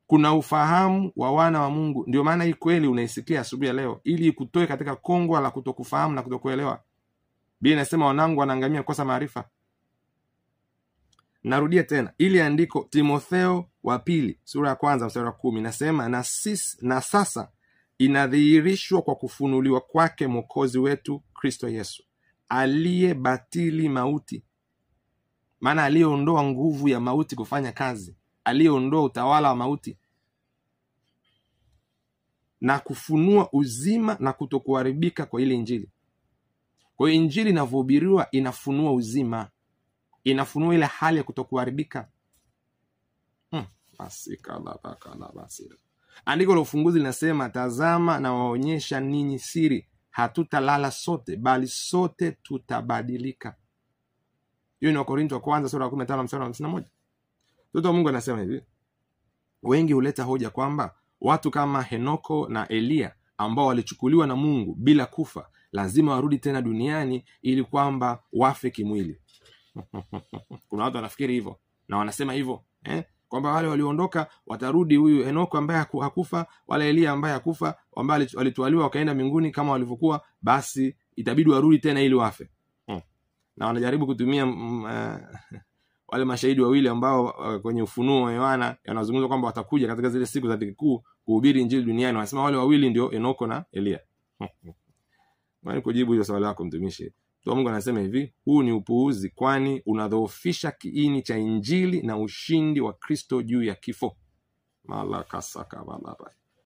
Kuna ufahamu wa wana wa Mungu. Ndio maana hii kweli unaisikia asubuhi ya leo, ili ikutoe katika kongwa la kutokufahamu na kutokuelewa. Biblia inasema wanangu wanaangamia kukosa maarifa. Narudia tena, ili andiko Timotheo wa pili sura ya 1 mstari wa 10 inasema na sasa inadhihirishwa kwa kufunuliwa kwake Mwokozi wetu Kristo Yesu, aliyebatili mauti. Maana aliyeondoa nguvu ya mauti kufanya kazi, aliyeondoa utawala wa mauti, na kufunua uzima na kutokuharibika kwa ile Injili. Kwa hiyo Injili inavyohubiriwa inafunua uzima, inafunua ile hali ya kutokuharibika. Andiko la ufunguzi linasema, tazama na waonyesha ninyi siri, hatutalala sote, bali sote tutabadilika. Hiyo ni Wakorintho wa kwanza sura ya 15 mstari wa 51. Mtoto wa Mungu anasema hivi, wengi huleta hoja kwamba watu kama Henoko na Elia ambao walichukuliwa na Mungu bila kufa lazima warudi tena duniani ili kwamba wafe kimwili. Kuna watu wanafikiri hivyo na wanasema hivyo, kwamba wale walioondoka watarudi, huyu Henoko ambaye hakufa, wale Elia ambaye hakufa, ambao walitwaliwa wakaenda mbinguni kama walivyokuwa, basi itabidi warudi tena ili wafe. Na wanajaribu kutumia wale mashahidi wawili ambao kwenye Ufunuo wa Yohana yanazungumza kwamba watakuja katika zile siku za dhiki kuu kuhubiri Injili duniani. Wanasema wale wawili ndio Henoko na Elia. Mwani kujibu hiyo swali lako mtumishi. Mtu wa Mungu anasema hivi, huu ni upuuzi, kwani unadhoofisha kiini cha Injili na ushindi wa Kristo juu ya kifo. Malakasaka balaba.